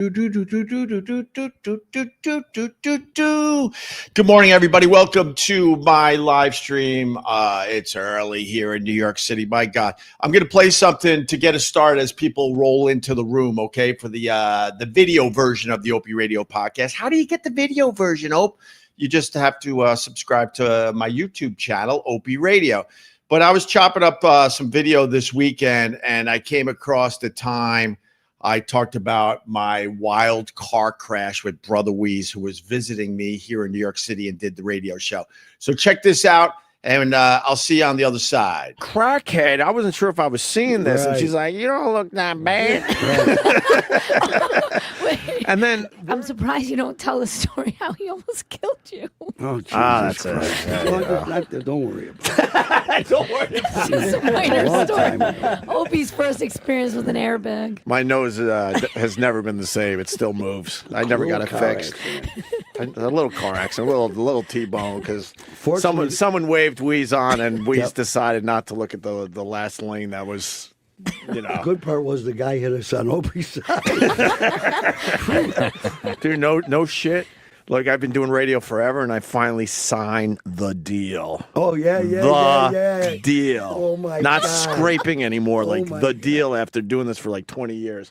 Good morning, everybody. Welcome to my live stream. It's early here in New York City. My God, I'm going to play something to get us started as people roll into the room. Okay, for the video version of the Opie Radio podcast. How do you get the video version, Ope? You just have to subscribe to my YouTube channel, Opie Radio. But I was chopping up some video this weekend, and I came across the time I talked about my wild car crash with Brother Whis, who was visiting me here in New York City and did the radio show. So check this out, and I'll see you on the other side. Crackhead, I wasn't sure if I was seeing this, and she's like, "You don't look that bad." Wait, and then I'm surprised you don't tell the story how he almost killed you. Oh, Jesus that's Christ. it. Don't worry about it. Don't worry. She's a minor Long story. time ago. Opie's first experience with an airbag. My nose has never been the same. It still moves. I never got it fixed. A little car accident, a little T-bone, because someone waved Whis on, and Whis decided not to look at the last lane that was, you know. The good part was the guy hit us on Opie's side. Dude, no shit. Look, I've been doing radio forever, and I finally signed the deal. Oh, yeah. The deal. Oh, my Not God. scraping anymore, like my the God. deal after doing this for like 20 years.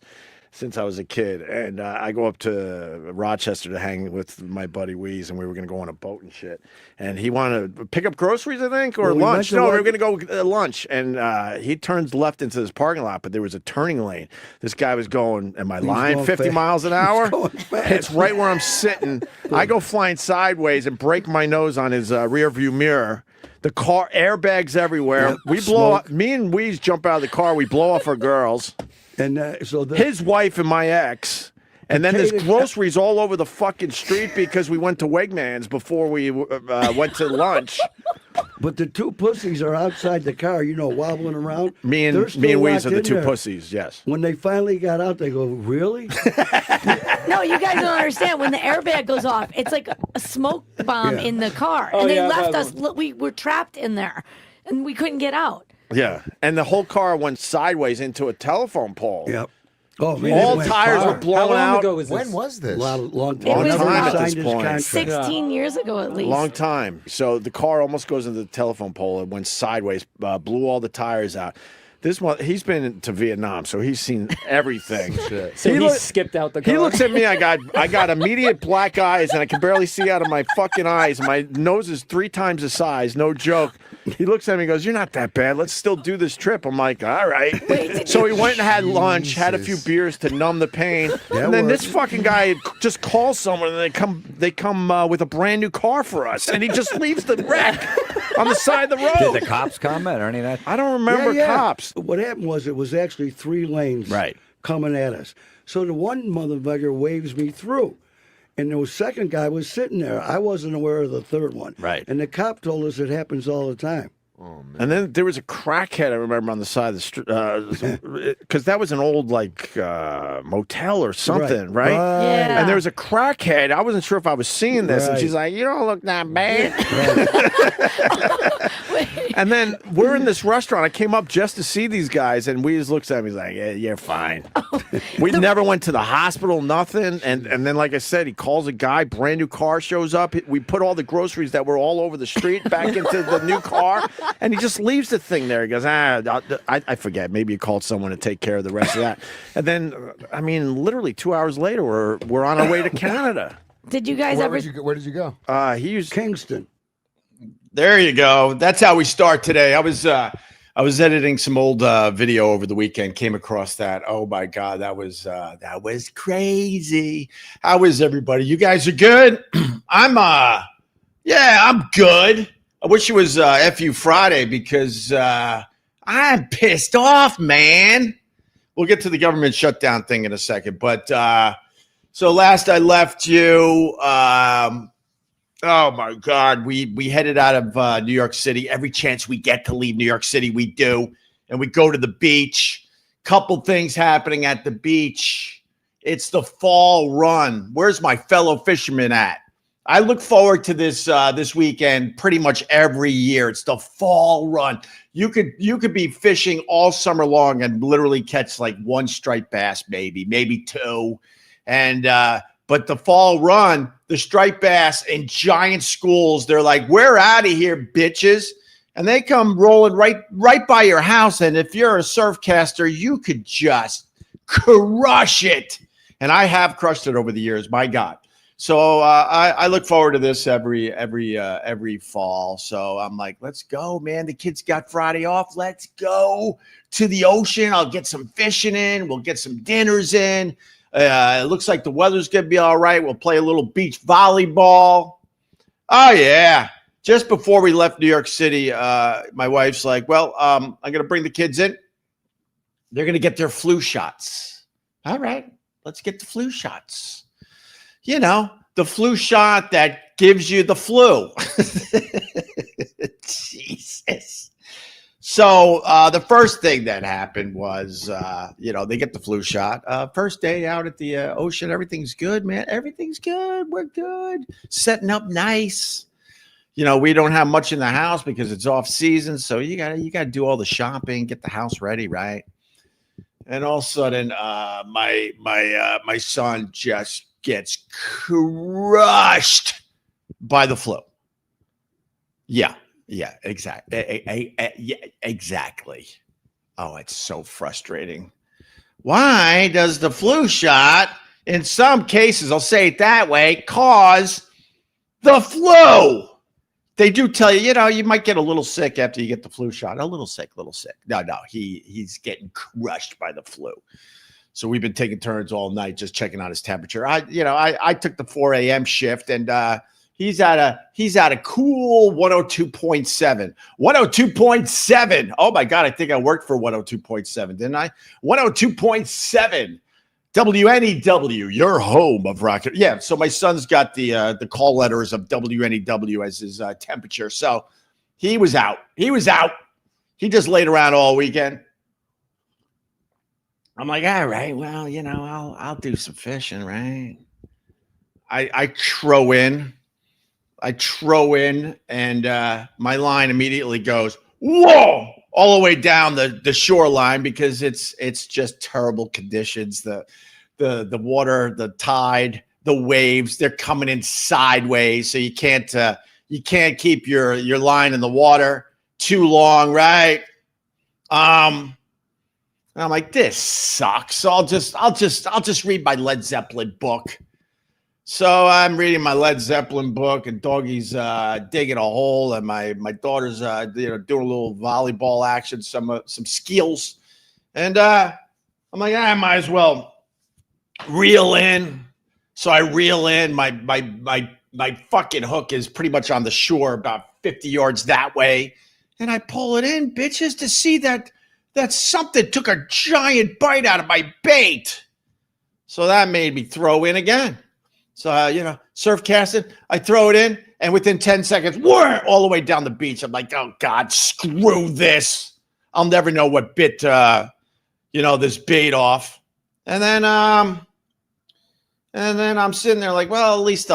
Since I was a kid, and I go up to Rochester to hang with my buddy Whis, and we were going to go on a boat and shit. And he wanted to pick up groceries, I think, or Well, we lunch. went No, to we were going to go lunch, and he turns left into this parking lot, but there was a turning lane. This guy was going, am I lying, going 50 fast. miles an hour? going fast. It's right where I'm sitting. I go flying sideways and break my nose on his rear view mirror. The car, airbags everywhere. Yep, We blow smoke. up. Me and Whis jump out of the car. We blow off our girls. And so His wife and my ex. And then there's Potato- groceries all over the fucking street because we went to Wegmans before we went to lunch. But the two pussies are outside the car, wobbling around. Me and They're still Whis are locked the in two there. pussies, yes. When they finally got out, they go, really? No, you guys don't understand. When the airbag goes off, it's like a smoke bomb Yeah. in the car. Oh, And they yeah, left that us, we were trapped in there, and we couldn't get out. Yeah. And the whole car went sideways into a telephone pole. Yep. Oh, man. All it went tires far. were blown How long out. ago was this? When was this? Long It time. was Never time at signed this his point. contract. 16 years ago, at least. Long time. So the car almost goes into the telephone pole. It went sideways, blew all the tires out. He's been to Vietnam, so he's seen everything. So he look- skipped out the car. He looks at me. I got immediate black eyes, and I can barely see out of my fucking eyes. My nose is 3 times the size. No joke. He looks at me and goes, "You're not that bad. Let's still do this trip." I'm like, "All right." So we went and had lunch, had a few beers to numb the pain, and then this fucking guy just calls someone, and they come with a brand new car for us, and he just leaves the wreck on the side of the road. Did the cops come or any of that? I don't remember cops. What happened was it was actually 3 lanes Right. coming at us. So the one motherfucker waves me through. And the second guy was sitting there. I wasn't aware of the third one. Right. And the cop told us it happens all the time. And then there was a crackhead I remember on the side of the street because that was an old motel or something, right? Yeah. And there was a crackhead. I wasn't sure if I was seeing this, and Right. she's like, "You don't look that bad." And then we're in this restaurant. I came up just to see these guys, and Whis looks at me. He's like, "Yeah, you're fine." We never went to the hospital, nothing. And then, like I said, he calls a guy. Brand new car shows up. We put all the groceries that were all over the street back into the new car, and he just leaves the thing there. He goes, I forget. Maybe you called someone to take care of the rest of that. And then, I mean, literally 2 hours later, we're on our way to Canada. Did you guys ever? Where did you go? He used. Kingston. There you go. That's how we start today. I was editing some old video over the weekend. Came across that. Oh my God, that was crazy. How is everybody? You guys are good. I'm good. I wish it was FU Friday because I'm pissed off, man. We'll get to the government shutdown thing in a second, but so last I left you. Oh my God, we headed out of New York City. Every chance we get to leave New York City, we do, and we go to the beach. Couple things happening at the beach. It's the fall run. Where's my fellow fishermen at? I look forward to this this weekend pretty much every year. It's the fall run. You could be fishing all summer long and literally catch like one striped bass, maybe two. And but the fall run, the striped bass in giant schools, they're like, we're out of here, bitches. And they come rolling right by your house. And if you're a surf caster, you could just crush it. And I have crushed it over the years, my God. So I look forward to this every fall. So I'm like, let's go, man. The kids got Friday off. Let's go to the ocean. I'll get some fishing in. We'll get some dinners in. It looks like the weather's going to be all right. We'll play a little beach volleyball. Oh, yeah. Just before we left New York City, my wife's like, well, I'm going to bring the kids in. They're going to get their flu shots. All right. Let's get the flu shots. You know, the flu shot that gives you the flu. Jesus. So the first thing that happened was, they get the flu shot. First day out at the ocean, everything's good, man. Everything's good. We're good. Setting up nice. You know, we don't have much in the house because it's off season. So you gotta do all the shopping, get the house ready, right? And all of a sudden, my son just gets crushed by the flu. Yeah, exactly. Yeah, exactly. Oh, it's so frustrating. Why does the flu shot, in some cases, I'll say it that way, cause the flu? They do tell you, you might get a little sick after you get the flu shot. A little sick. No, he's getting crushed by the flu. So we've been taking turns all night just checking on his temperature. I took the 4 a.m. shift, and he's at a cool 102.7. 102.7. Oh my God, I think I worked for 102.7, didn't I? 102.7. WNEW, your home of rock. Yeah, so my son's got the call letters of WNEW as his temperature. So he was out. He just laid around all weekend. I'm like, all right, well, I'll do some fishing, right? I throw in, and my line immediately goes, whoa, all the way down the shoreline because it's just terrible conditions. The water, the tide, the waves, they're coming in sideways, so you can't keep your line in the water too long, right? And I'm like, this sucks. So I'll just read my Led Zeppelin book. So I'm reading my Led Zeppelin book, and Doggy's digging a hole, and my daughter's doing a little volleyball action, some skills, and I'm like, I might as well reel in. So I reel in. My fucking hook is pretty much on the shore, about 50 yards that way, and I pull it in, bitches, to see that something took a giant bite out of my bait. So that made me throw in again. So, surf casting, I throw it in, and within 10 seconds, all the way down the beach. I'm like, oh, God, screw this. I'll never know what bit, this bait off. And then I'm sitting there like, well, at least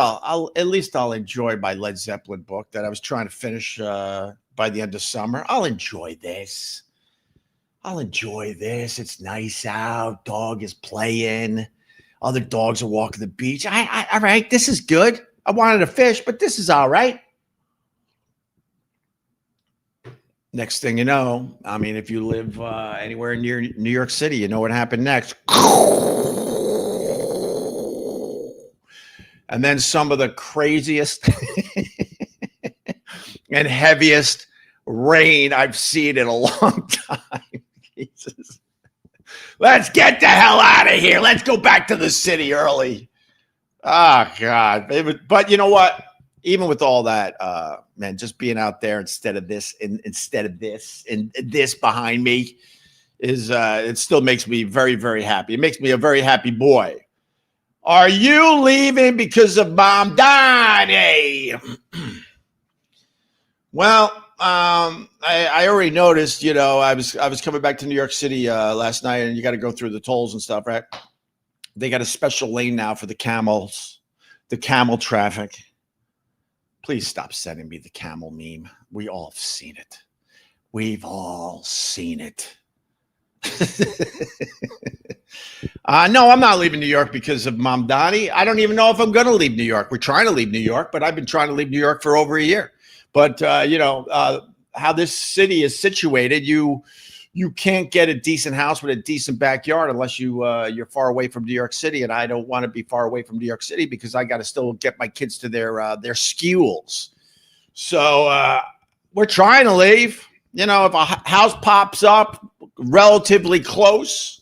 I'll enjoy my Led Zeppelin book that I was trying to finish by the end of summer. I'll enjoy this. It's nice out. Dog is playing. Other dogs are walking the beach. All right, this is good. I wanted to fish, but this is all right. Next thing you know, I mean, if you live anywhere near New York City, you know what happened next. And then some of the craziest and heaviest rain I've seen in a long time. Jesus. Let's get the hell out of here. Let's go back to the city early. Oh, God. But you know what? Even with all that, man, just being out there instead of this and this behind me is it still makes me very, very happy. It makes me a very happy boy. Are you leaving because of Mom Donnie? Well, I already noticed, I was coming back to New York City last night, and you got to go through the tolls and stuff, right? They got a special lane now for the camels, the camel traffic. Please stop sending me the camel meme. We all have seen it. We've all seen it. No, I'm not leaving New York because of Mom Donnie. I don't even know if I'm going to leave New York. We're trying to leave New York, but I've been trying to leave New York for over a year. But, how this city is situated, you can't get a decent house with a decent backyard unless you're far away from New York City. And I don't want to be far away from New York City because I got to still get my kids to their schools. So we're trying to leave. If a house pops up relatively close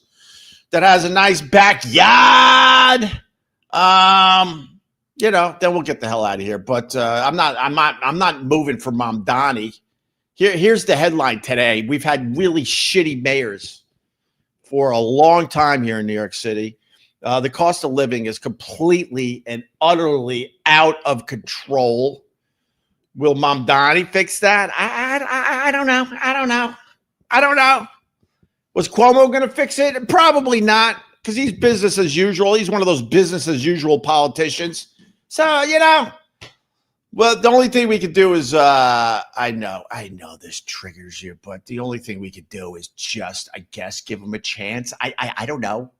that has a nice backyard, then we'll get the hell out of here. But I'm not moving for Mom Donnie. Here's the headline today. We've had really shitty mayors for a long time here in New York City. The cost of living is completely and utterly out of control. Will Mom Donnie fix that? I don't know. I don't know. Was Cuomo going to fix it? Probably not, because he's business as usual. He's one of those business as usual politicians. So, well, the only thing we could do is, I know this triggers you, but the only thing we could do is just, I guess, give him a chance. I don't know.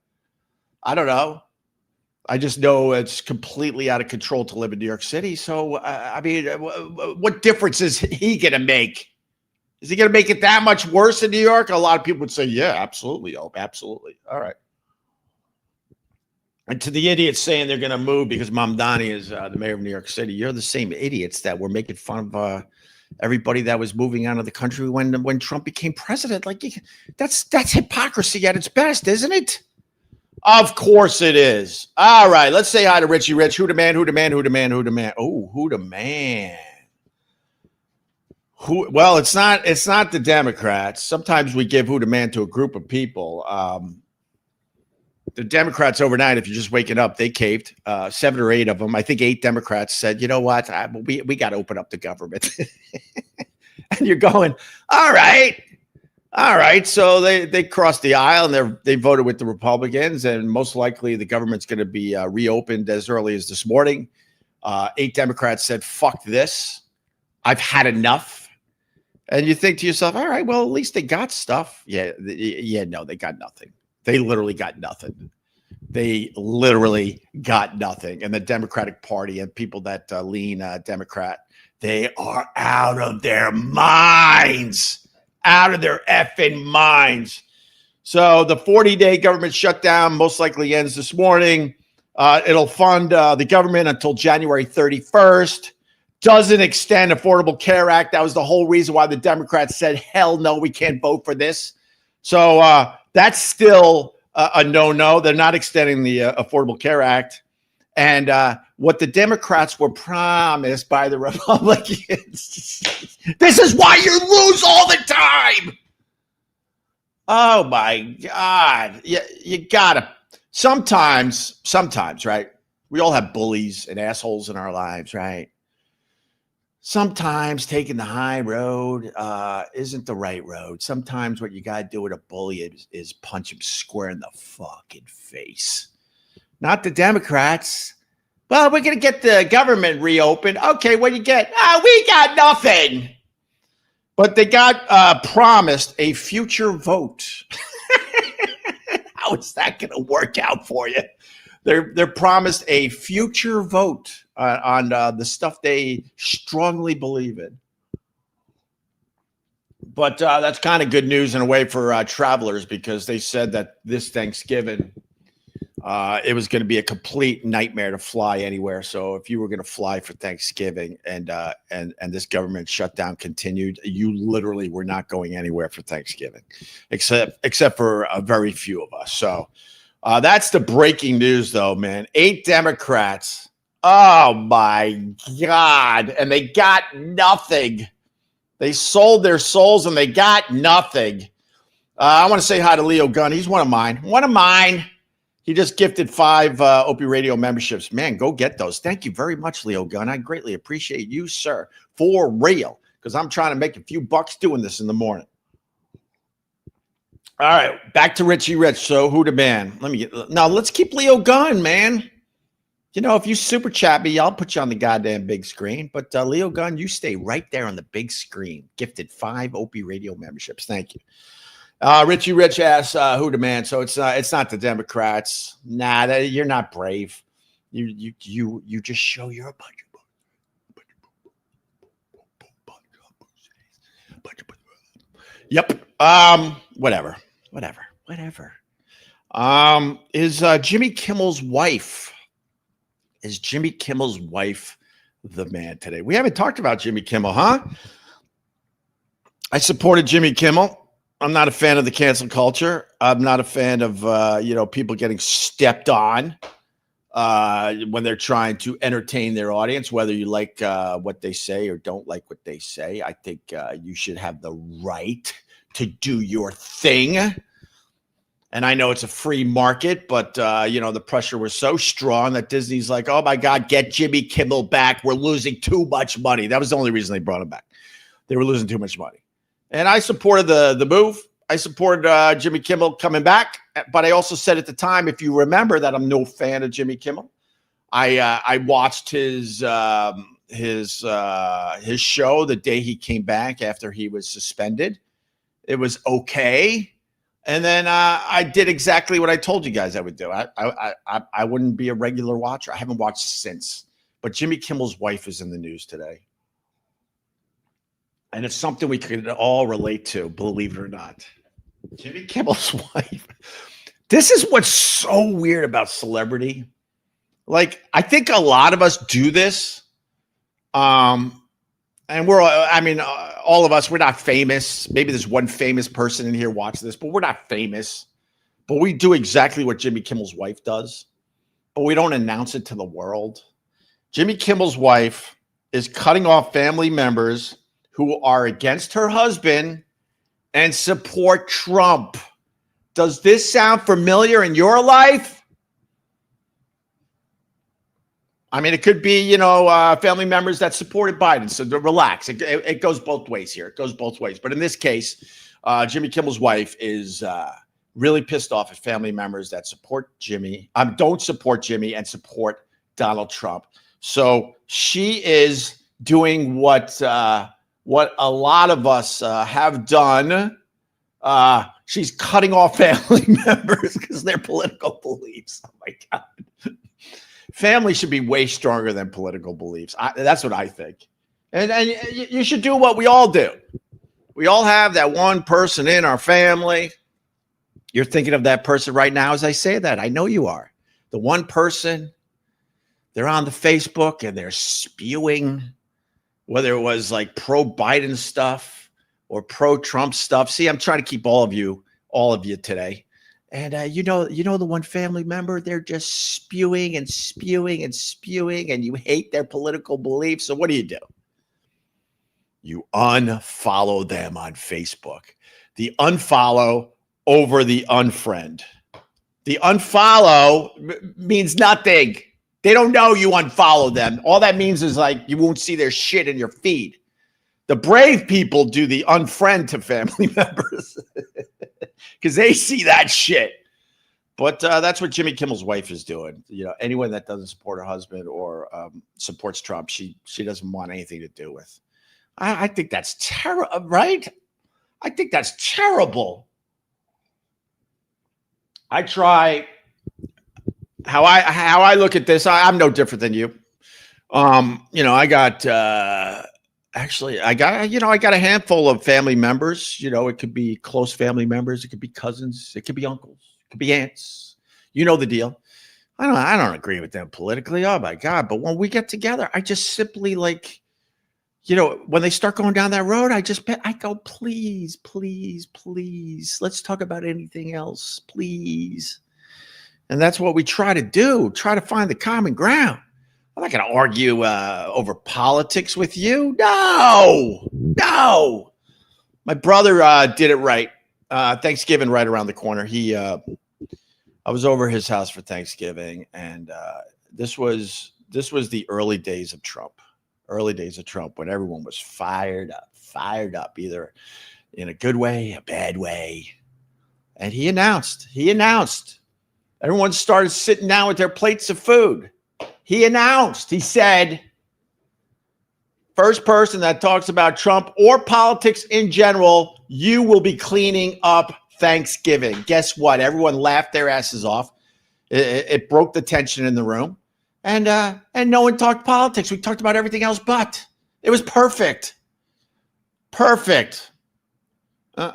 I just know it's completely out of control to live in New York City. So, what difference is he going to make? Is he going to make it that much worse in New York? A lot of people would say, yeah, absolutely. Oh, absolutely. All right. And to the idiots saying they're going to move because Mom Donnie is the mayor of New York City, you're the same idiots that were making fun of everybody that was moving out of the country when Trump became president. Like, that's hypocrisy at its best, isn't it? Of course it is. All right, let's say hi to Richie Rich. Who the man? Oh, who the man? Well, it's not the Democrats. Sometimes we give who the man to a group of people. The Democrats overnight, if you're just waking up, they caved. 7 or 8 of them. I think 8 Democrats said, you know what? We got to open up the government. And you're going, all right. So they crossed the aisle and they voted with the Republicans, and most likely the government's going to be reopened as early as this morning. 8 Democrats said, fuck this. I've had enough. And you think to yourself, all right, well, at least they got stuff. Yeah, no, they got nothing. They literally got nothing. And the Democratic Party and people that lean Democrat, they are out of their minds. Out of their effing minds. So the 40-day government shutdown most likely ends this morning. It'll fund the government until January 31st. Doesn't extend Affordable Care Act. That was the whole reason why the Democrats said, hell no, we can't vote for this. So that's still a no-no. They're not extending the Affordable Care Act. And what the Democrats were promised by the Republicans, this is why you lose all the time. Oh, my God. You got to. Sometimes, right? We all have bullies and assholes in our lives, right? Sometimes taking the high road isn't the right road. Sometimes what you got to do with a bully is punch him square in the fucking face. Not the Democrats. Well, we're going to get the government reopened. Okay, what do you get? We got nothing. But they got promised a future vote. How is that going to work out for you? They're promised a future vote on the stuff they strongly believe in. But that's kind of good news in a way for travelers, because they said that this Thanksgiving, it was going to be a complete nightmare to fly anywhere. So if you were going to fly for Thanksgiving and this government shutdown continued, you literally were not going anywhere for Thanksgiving, except for a very few of us. So that's the breaking news, though, man. 8 Democrats. Oh, my God. And they got nothing. They sold their souls and they got nothing. I want to say hi to Leo Gunn. He's one of mine. He just gifted 5 Opie Radio memberships. Man, go get those. Thank you very much, Leo Gunn. I greatly appreciate you, sir. For real. Because I'm trying to make a few bucks doing this in the morning. All right, back to Richie Rich. So who the man? Let's keep Leo Gunn, man. You know, if you super chat me, I'll put you on the goddamn big screen. But Leo Gunn, you stay right there on the big screen. Gifted 5 Opie Radio memberships. Thank you. Richie Rich asks who the man. So it's not the Democrats. Nah, you're not brave. You just show you're a bunch of. Yep. Whatever. Is Jimmy Kimmel's wife? Is Jimmy Kimmel's wife the man today? We haven't talked about Jimmy Kimmel, huh? I supported Jimmy Kimmel. I'm not a fan of the cancel culture. I'm not a fan of people getting stepped on when they're trying to entertain their audience, whether you like what they say or don't like what they say. I think you should have the right to do your thing. And I know it's a free market, but the pressure was so strong that Disney's like, oh my God, get Jimmy Kimmel back. We're losing too much money. That was the only reason they brought him back. They were losing too much money. And I supported the move. I supported Jimmy Kimmel coming back, but I also said at the time, if you remember, that I'm no fan of Jimmy Kimmel. I watched his show the day he came back after he was suspended. It was okay, and then I did exactly what I told you guys I would do. I wouldn't be a regular watcher. I haven't watched since. But Jimmy Kimmel's wife is in the news today. And it's something we could all relate to, believe it or not. Jimmy Kimmel's wife. This is what's so weird about celebrity. Like, I think a lot of us do this. And all of us, we're not famous. Maybe there's one famous person in here watching this, but we're not famous. But we do exactly what Jimmy Kimmel's wife does. But we don't announce it to the world. Jimmy Kimmel's wife is cutting off family members who are against her husband and support Trump. Does this sound familiar in your life? I mean, it could be, family members that supported Biden. So relax. It goes both ways here. It goes both ways. But in this case, Jimmy Kimmel's wife is really pissed off at family members that don't support Jimmy and support Donald Trump. So she is doing what a lot of us have done. She's cutting off family members because of their political beliefs. Oh my God. Family should be way stronger than political beliefs. That's what I think. And you should do what we all do. We all have that one person in our family. You're thinking of that person right now as I say that. I know you are. The one person, they're on the Facebook and they're spewing, whether it was like pro-Biden stuff or pro-Trump stuff. See, I'm trying to keep all of you today. And the one family member, they're just spewing and spewing and spewing, and you hate their political beliefs. So what do? You unfollow them on Facebook. The unfollow over the unfriend. The unfollow means nothing. They don't know you unfollow them. All that means is like you won't see their shit in your feed. The brave people do the unfriend to family members because they see that shit. But that's what Jimmy Kimmel's wife is doing. Anyone that doesn't support her husband or supports Trump, she doesn't want anything to do with. I think that's terrible, right? I think that's terrible. I try how I look at this. I'm no different than you. I got a handful of family members. It could be close family members, it could be cousins, it could be uncles, it could be aunts. You know the deal. I don't agree with them politically. Oh my God. But when we get together, I just simply when they start going down that road, I go, please, please, please, let's talk about anything else, please. And that's what we try to do, try to find the common ground. I'm not going to argue over politics with you. No. My brother did it right. Thanksgiving right around the corner. I was over his house for Thanksgiving, and this was the early days of Trump. Early days of Trump, when everyone was fired up, either in a good way, a bad way. And he announced, everyone started sitting down with their plates of food. He announced, he said, first person that talks about Trump or politics in general, you will be cleaning up Thanksgiving. Guess what? Everyone laughed their asses off. It broke the tension in the room. And no one talked politics. We talked about everything else but. It was perfect. Perfect. All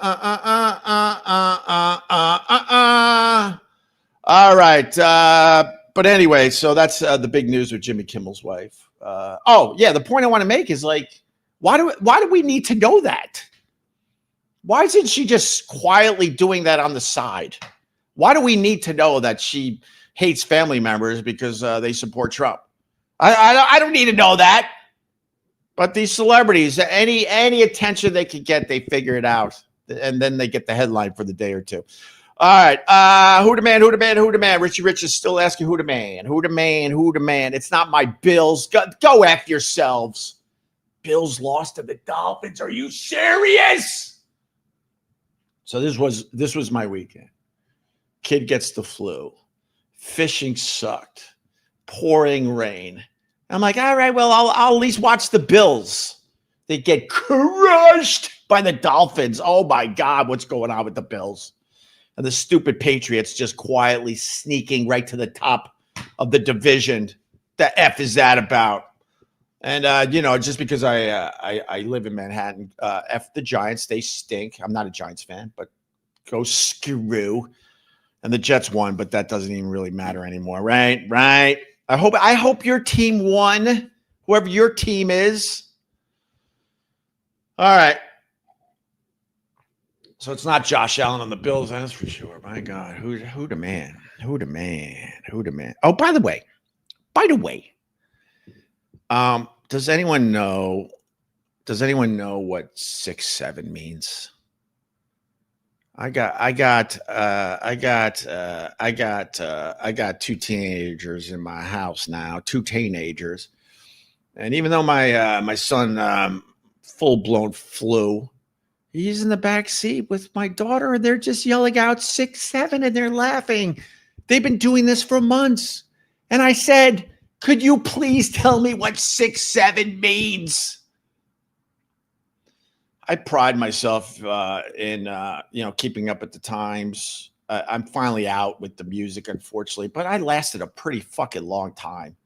right. But anyway, so that's the big news with Jimmy Kimmel's wife. The point I want to make is like, why do we need to know that? Why isn't she just quietly doing that on the side? Why do we need to know that she hates family members because they support Trump? I don't need to know that. But these celebrities, any attention they can get, they figure it out. And then they get the headline for the day or two. All right. Who the man? Who the man? Who the man? Richie Rich is still asking who the man? Who the man? Who the man? It's not my Bills. Go F yourselves. Bills lost to the Dolphins. Are you serious? So this was my weekend. Kid gets the flu. Fishing sucked. Pouring rain. I'm like, all right, well, I'll at least watch the Bills. They get crushed by the Dolphins. Oh, my God, what's going on with the Bills? And the stupid Patriots just quietly sneaking right to the top of the division. The F is that about? And, just because I live in Manhattan, F the Giants, they stink. I'm not a Giants fan, but go screw. And the Jets won, but that doesn't even really matter anymore, right? Right. I hope your team won, whoever your team is. All right. So it's not Josh Allen on the Bills, that's for sure. My God, who the man? Who the man? Who the man? Oh, by the way, does anyone know what 6'7" means? I got two teenagers in my house now, two teenagers. And even though my son full-blown flu, he's in the back seat with my daughter, and they're just yelling out 6'7", and they're laughing. They've been doing this for months. And I said, could you please tell me what 6'7" means? I pride myself in keeping up at the times. I'm finally out with the music, unfortunately, but I lasted a pretty fucking long time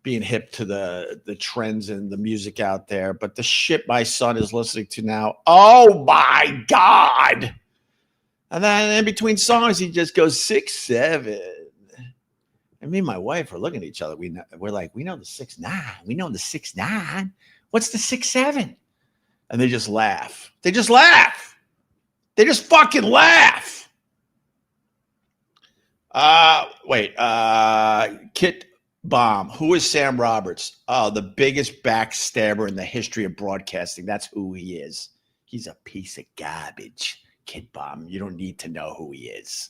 being hip to the trends and the music out there. But the shit my son is listening to now, oh my God. And then in between songs, he just goes 6'7". And me and my wife are looking at each other. We're like, we know the 6'9". We know the 6'9". What's the 6'7"? And they just laugh. They just laugh. They just fucking laugh. Kit Bomb. Who is Sam Roberts? Oh, the biggest backstabber in the history of broadcasting. That's who he is. He's a piece of garbage. Kit Bomb. You don't need to know who he is.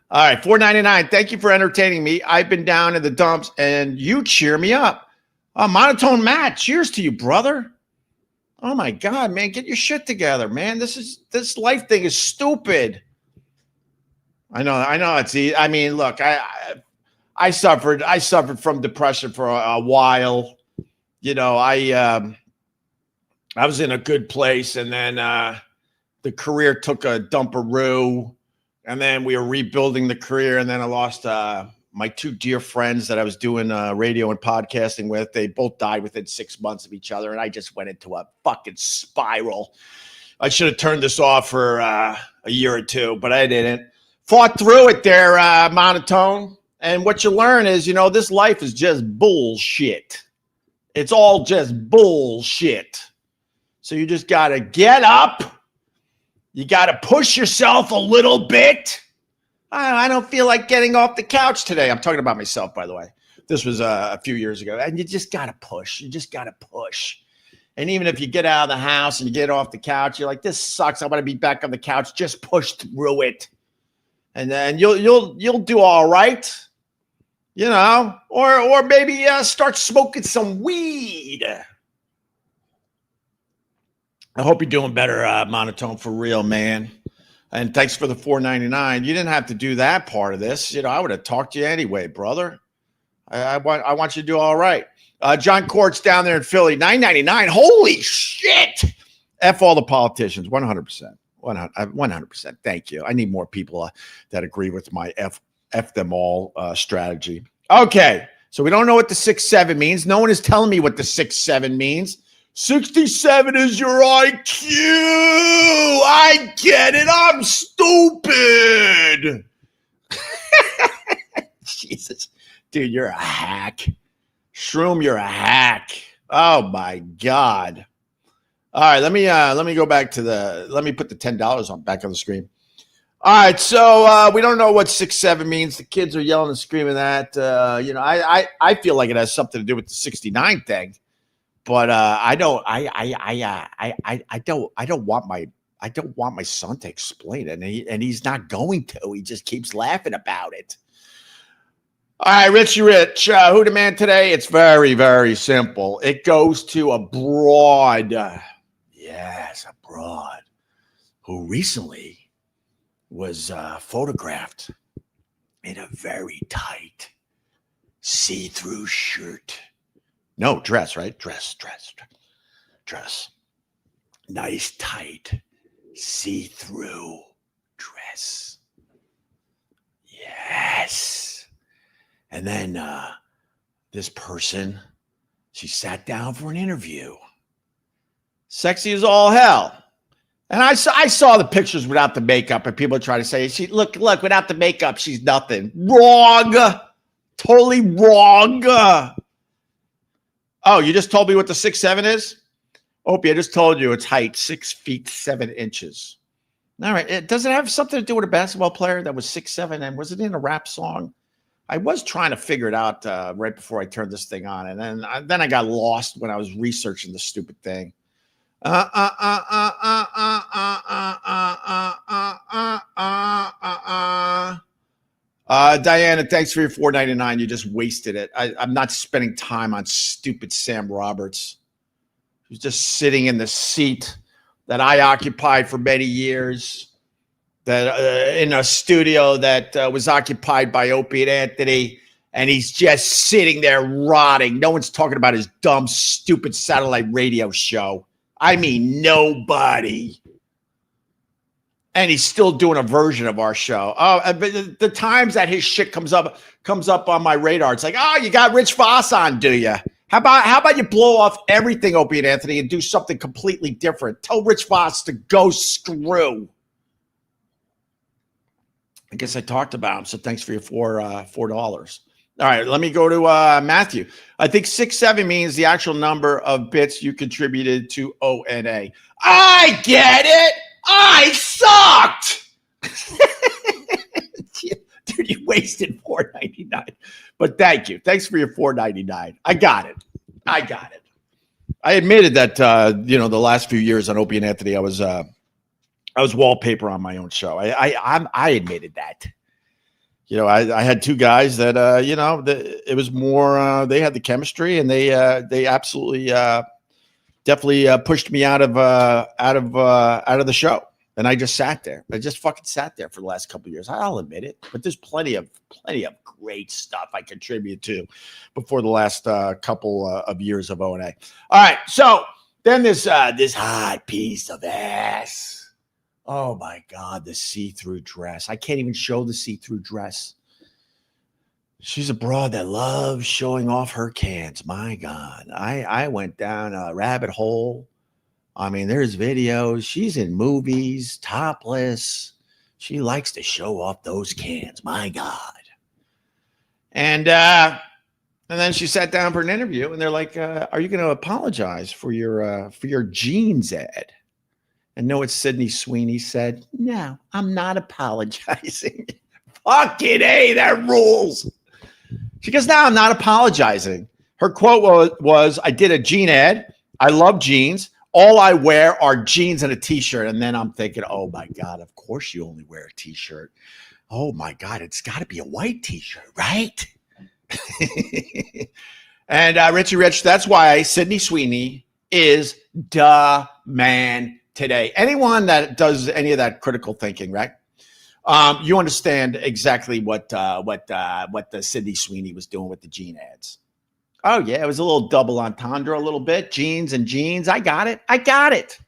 All right, $4.99. Thank you for entertaining me. I've been down in the dumps, and you cheer me up. Monotone Matt. Cheers to you, brother. Oh my God, man, get your shit together, man. This life thing is stupid. I know it's easy. I mean, look, I suffered from depression for a while. You know, I was in a good place, and then the career took a dumperoo, and then we were rebuilding the career, and then I lost my two dear friends that I was doing radio and podcasting with. They both died within 6 months of each other, and I just went into a fucking spiral. I should have turned this off for a year or two, but I didn't. Fought through it there, Monotone. And what you learn is, this life is just bullshit. It's all just bullshit. So you just got to get up. You got to push yourself a little bit. I don't feel like getting off the couch today. I'm talking about myself, by the way. This was a few years ago. And you just got to push. You just got to push. And even if you get out of the house and you get off the couch, you're like, this sucks. I want to be back on the couch. Just push through it. And then you'll do all right. Or maybe start smoking some weed. I hope you're doing better, Monotone, for real, man. And thanks for the $4.99. You didn't have to do that part of this. I would have talked to you anyway, brother. I want you to do all right. John Court's down there in Philly, $9.99. Holy shit! F all the politicians, 100%. 100%. Thank you. I need more people that agree with my F them all strategy. Okay. So we don't know what the 6'7" means. No one is telling me what the 6'7" means. 67 is your IQ. I get it. I'm stupid. Jesus. Dude, you're a hack. Shroom, you're a hack. Oh my God. All right, let me go back to let me put the $10 back on the screen. All right, so we don't know what 6'7" means. The kids are yelling and screaming that. I feel like it has something to do with the 69 thing, but I don't want my son to explain it, and he's not going to. He just keeps laughing about it. All right, Richie Rich, who the man today? It's very, very simple. It goes to a broad, yes, a broad, who recently was photographed in a very tight see-through shirt. No, dress, right? Dress. Nice, tight, see-through dress. Yes. And then this person, she sat down for an interview. Sexy as all hell. And I saw the pictures without the makeup, and people try to say, look, without the makeup, she's nothing. Wrong. Totally wrong. Oh, you just told me what the 6'7" is? Opie, I just told you its height, 6 feet 7 inches. All right. Does it have something to do with a basketball player that was 6'7", and was it in a rap song? I was trying to figure it out right before I turned this thing on, and then I got lost when I was researching the stupid thing. Diana, thanks for your $4.99. You just wasted it. I'm not spending time on stupid Sam Roberts, who's just sitting in the seat that I occupied for many years. That in a studio that was occupied by Opie and Anthony, and he's just sitting there rotting. No one's talking about his dumb, stupid satellite radio show. I mean, nobody. And he's still doing a version of our show. Oh, but the times that his shit comes up on my radar, it's like, oh, you got Rich Voss on, do you? How about you blow off everything, Opie and Anthony, and do something completely different? Tell Rich Voss to go screw. I guess I talked about him, so thanks for your $4. All right, let me go to Matthew. I think 6'7" means the actual number of bits you contributed to ONA. I get it. I sucked. Dude, you wasted $4.99. But thank you. Thanks for your $4.99. I got it. I admitted that the last few years on Opie and Anthony, I was wallpaper on my own show. I admitted that. I had two guys that it was more they had the chemistry, and they absolutely definitely pushed me out of the show, and I just sat there. I just fucking sat there for the last couple of years. I'll admit it, but there's plenty of great stuff I contributed to before the last couple of years of O&A. All right, so then this hot piece of ass. Oh my God, the see-through dress. I can't even show the see-through dress. She's a broad that loves showing off her cans. My God. I went down a rabbit hole. I mean, there's videos. She's in movies, topless. She likes to show off those cans. My God. And then she sat down for an interview, and they're like, are you going to apologize for your jeans ad? And know what Sydney Sweeney said? No, I'm not apologizing. Fucking A, that rules. She goes, no, I'm not apologizing. Her quote was, I did a jean ad. I love jeans. All I wear are jeans and a T-shirt. And then I'm thinking, oh, my God, of course you only wear a T-shirt. Oh, my God, it's got to be a white T-shirt, right? And Richie Rich, that's why Sydney Sweeney is the man today. Anyone that does any of that critical thinking, right? You understand exactly what the Sydney Sweeney was doing with the jean ads. Oh yeah, it was a little double entendre, a little bit jeans and jeans. I got it.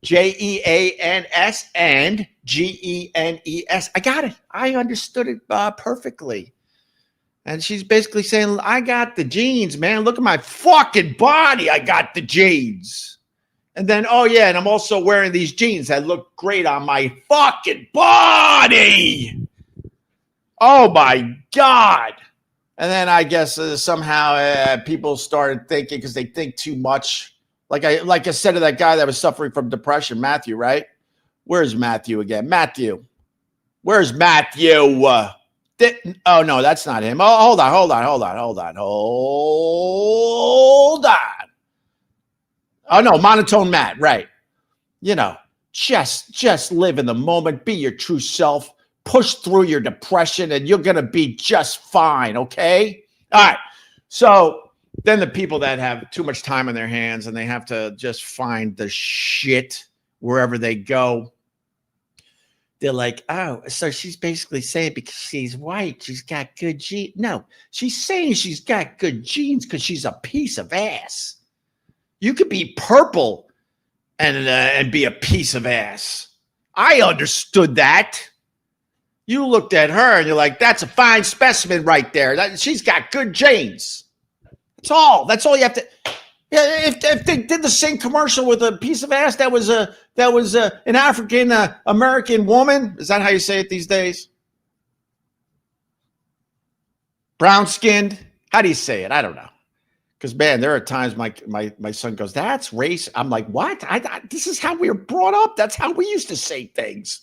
Jans and Genes. I got it. I understood it perfectly. And she's basically saying, I got the genes, man. Look at my fucking body. I got the genes. And then, oh, yeah, and I'm also wearing these jeans that look great on my fucking body. Oh, my God. And then I guess somehow people started thinking, because they think too much. Like I said to that guy that was suffering from depression, Matthew, right? Where's Matthew again? Matthew. Where's Matthew? Oh, no, that's not him. Oh, hold on. Oh, no, monotone Matt, right. You know, just live in the moment. Be your true self. Push through your depression, and you're going to be just fine, okay? All right. So then the people that have too much time on their hands and they have to just find the shit wherever they go, they're like, oh, so she's basically saying because she's white, she's got good genes. No, she's saying she's got good genes because she's a piece of ass. You could be purple and be a piece of ass. I understood that. You looked at her and you're like, that's a fine specimen right there. She's got good genes. That's all. That's all you have to. Yeah, if they did the same commercial with a piece of ass that was an African American woman, is that how you say it these days? Brown skinned. How do you say it? I don't know. Because, man, there are times my son goes, that's race. I'm like, what? This is how we were brought up. That's how we used to say things.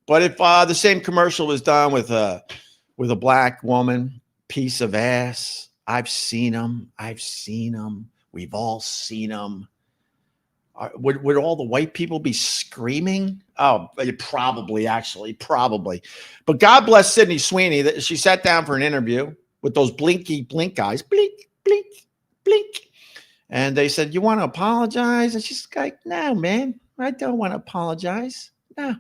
But if the same commercial was done with a black woman, piece of ass, I've seen them. We've all seen them. Would all the white people be screaming? Oh, probably. But God bless Sydney Sweeney. She sat down for an interview with those blinky blink eyes. Blink, blink, blink. And they said, you want to apologize? And she's like, no, man, I don't want to apologize. No,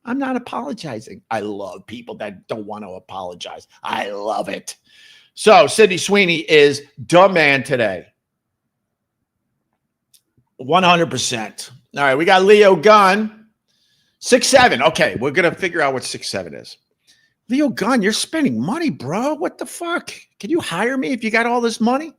I'm not apologizing. I love people that don't want to apologize. I love it. So Sydney Sweeney is the man today. 100%. All right, we got Leo Gunn, 6'7". Okay, we're going to figure out what 6'7" is. Leo Gunn, you're spending money, bro. What the fuck? Can you hire me if you got all this money?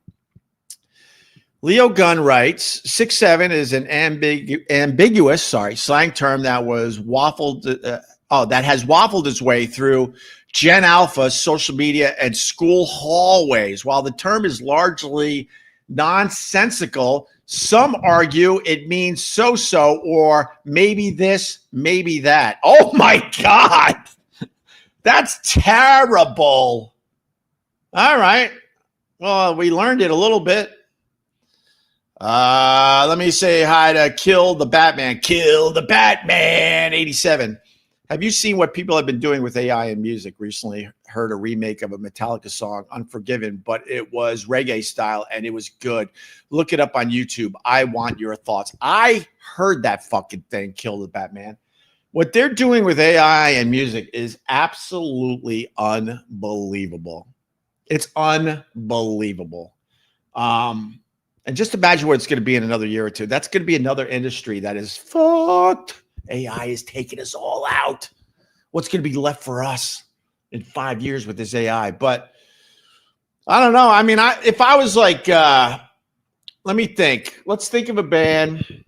Leo Gunn writes, 6'7" is an ambiguous slang term that was that has waffled its way through Gen Alpha, social media, and school hallways. While the term is largely nonsensical, some argue it means so-so or maybe this, maybe that. Oh my God. That's terrible. All right. Well, we learned it a little bit. Let me say hi to Kill the Batman. Kill the Batman, 87. Have you seen what people have been doing with AI in music? Recently heard a remake of a Metallica song, Unforgiven, but it was reggae style and it was good. Look it up on YouTube. I want your thoughts. I heard that fucking thing, Kill the Batman. What they're doing with AI and music is absolutely unbelievable. It's unbelievable. And just imagine what it's going to be in another year or two. That's going to be another industry that is fucked. AI is taking us all out. What's going to be left for us in 5 years with this AI? But I don't know. I mean, if I was like, let me think. Let's think of a band.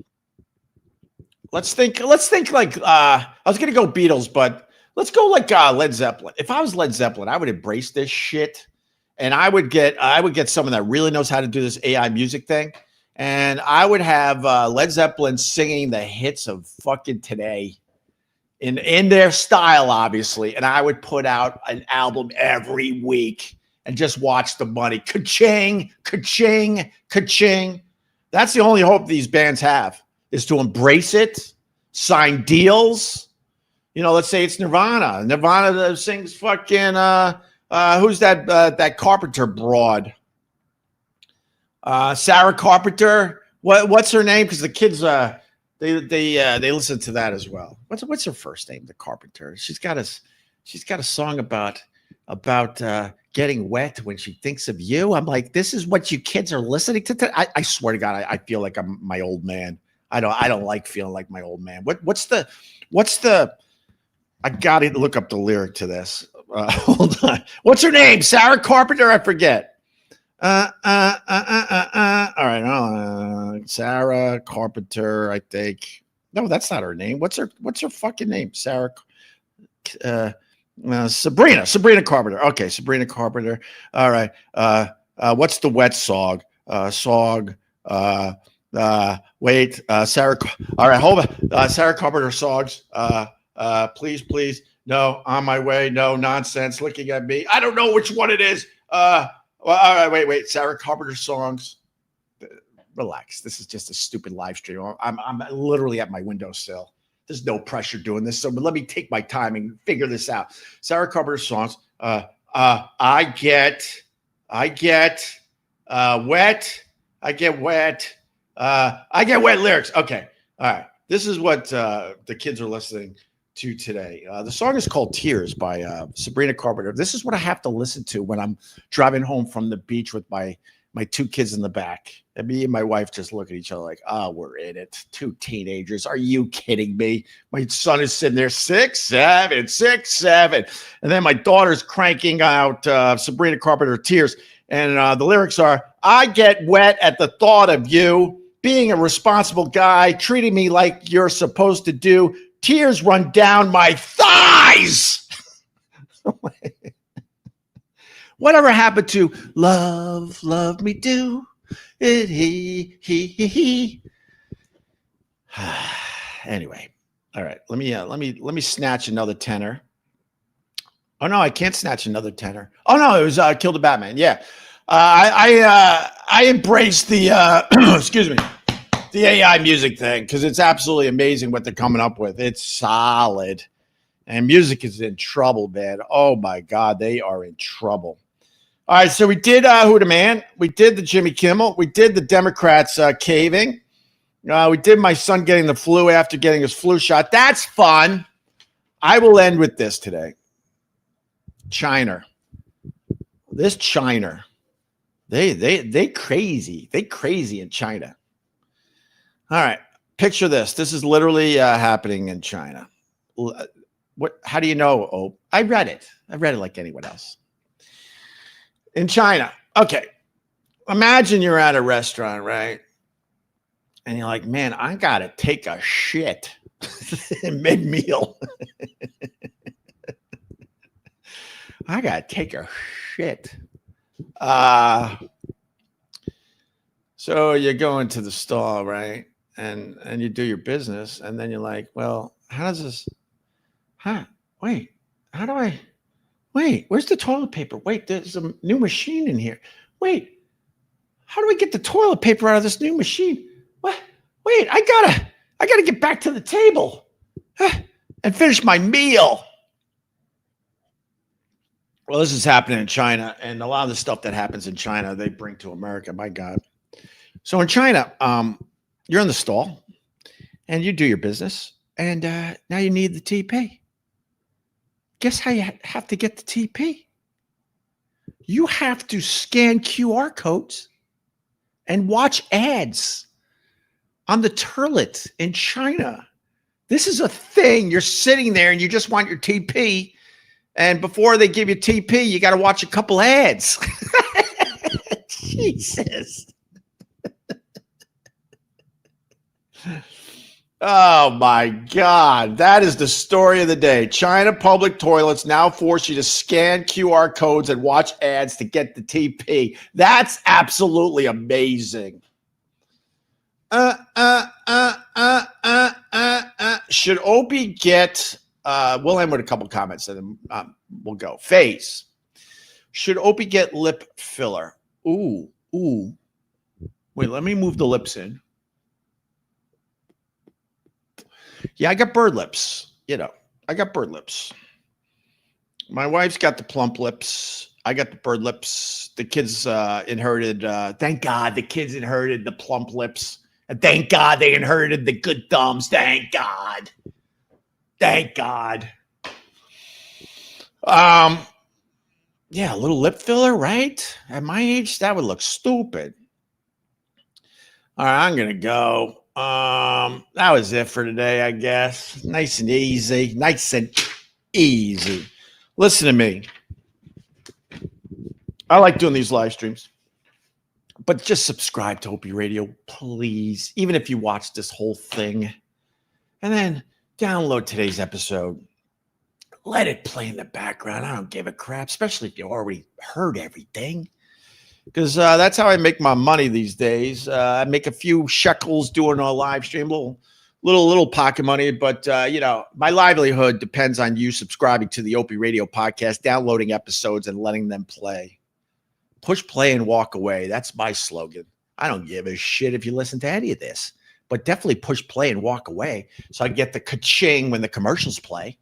Let's think like, I was going to go Beatles, but let's go like Led Zeppelin. If I was Led Zeppelin, I would embrace this shit. And I would get someone that really knows how to do this AI music thing. And I would have Led Zeppelin singing the hits of fucking today in their style, obviously. And I would put out an album every week and just watch the money. Ka-ching, ka-ching, ka-ching. That's the only hope these bands have, is to embrace it, sign deals. You know, let's say it's Nirvana. Nirvana sings fucking who's that Carpenter broad? Sarah Carpenter. What's her name? Because the kids they listen to that as well. What's her first name? The Carpenter. She's got a song about getting wet when she thinks of you. I'm like, this is what you kids are listening to. I swear to God, I feel like I'm my old man. I don't like feeling like my old man. What's the I gotta look up the lyric to this. Hold on. What's her name? Sarah Carpenter? I forget. All right. Sarah Carpenter, I think. No, that's not her name. What's her fucking name? Sarah Sabrina Carpenter. Okay, Sabrina Carpenter. All right. What's the wet song? Wait, Sarah. All right, hold on. Sarah Carpenter songs. Please. No, on my way. No nonsense. Looking at me. I don't know which one it is. Well, all right, wait. Sarah Carpenter songs. Relax. This is just a stupid live stream. I'm literally at my windowsill. There's no pressure doing this. So let me take my time and figure this out. Sarah Carpenter songs. I get wet. I get wet lyrics. Okay. All right. This is what the kids are listening to today. The song is called Tears by Sabrina Carpenter. This is what I have to listen to when I'm driving home from the beach with my two kids in the back. And me and my wife just look at each other like, oh, we're in it. Two teenagers. Are you kidding me? My son is sitting there 6'7". And then my daughter's cranking out Sabrina Carpenter Tears. And the lyrics are, I get wet at the thought of you being a responsible guy, treating me like you're supposed to do. Tears run down my thighs. Whatever happened to love me do it, he. Anyway, all right. Let me snatch another tenor. Oh no, I can't snatch another tenor. Oh no, it was Kill the Batman. Yeah, I embrace the excuse me, the AI music thing because it's absolutely amazing what they're coming up with. It's solid, and music is in trouble, man. Oh my God, they are in trouble. All right, so we did Who the Man. We did the Jimmy Kimmel. We did the Democrats caving. We did my son getting the flu after getting his flu shot. That's fun. I will end with this today. China. This China. They crazy. They crazy in China. All right, picture this. This is literally happening in China. How do you know? Oh, I read it. I read it like anyone else. In China. Okay. Imagine you're at a restaurant, right? And you're like, man, I got to take a shit mid-meal. I got to take a shit. So you go into the stall, right? And you do your business. And then you're like, well, how does this, wait, where's the toilet paper? Wait, there's a new machine in here. Wait, how do I get the toilet paper out of this new machine? What? Wait, I gotta get back to the table and finish my meal. Well, this is happening in China, and a lot of the stuff that happens in China, they bring to America. My God. So in China, you're in the stall, and you do your business, and now you need the TP. Guess how you have to get the TP? You have to scan QR codes and watch ads on the toilet in China. This is a thing. You're sitting there and you just want your TP. And before they give you TP, you got to watch a couple ads. Jesus. Oh my God. That is the story of the day. China public toilets now force you to scan QR codes and watch ads to get the TP. That's absolutely amazing. Should Opie get, we'll end with a couple comments and then we'll go. Phase. Should Opie get lip filler? Ooh. Wait, let me move the lips in. Yeah, I got bird lips. I got bird lips. My wife's got the plump lips. I got the bird lips. The kids inherited, thank God the kids inherited the plump lips. And thank God they inherited the good thumbs. Thank God. Thank God. Yeah, a little lip filler, right? At my age, that would look stupid. All right, I'm going to go. That was it for today, I guess. Nice and easy. Nice and easy. Listen to me. I like doing these live streams, but just subscribe to Opie Radio, please. Even if you watch this whole thing, and then download today's episode. Let it play in the background. I don't give a crap, especially if you already heard everything. Because that's how I make my money these days. I make a few shekels doing a live stream, little pocket money. But, my livelihood depends on you subscribing to the Opie Radio podcast, downloading episodes, and letting them play. Push play and walk away. That's my slogan. I don't give a shit if you listen to any of this. But definitely push play and walk away so I get the ka-ching when the commercials play.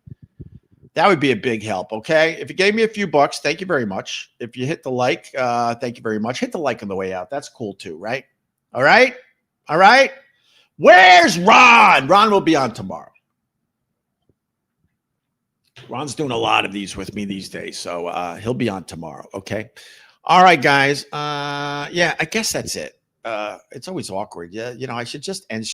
That would be a big help, okay? If you gave me a few bucks, thank you very much. If you hit the like, thank you very much. Hit the like on the way out. That's cool too, right? All right? All right? Where's Ron? Ron will be on tomorrow. Ron's doing a lot of these with me these days, so he'll be on tomorrow, okay? All right, guys. I guess that's it. It's always awkward. Yeah, I should just end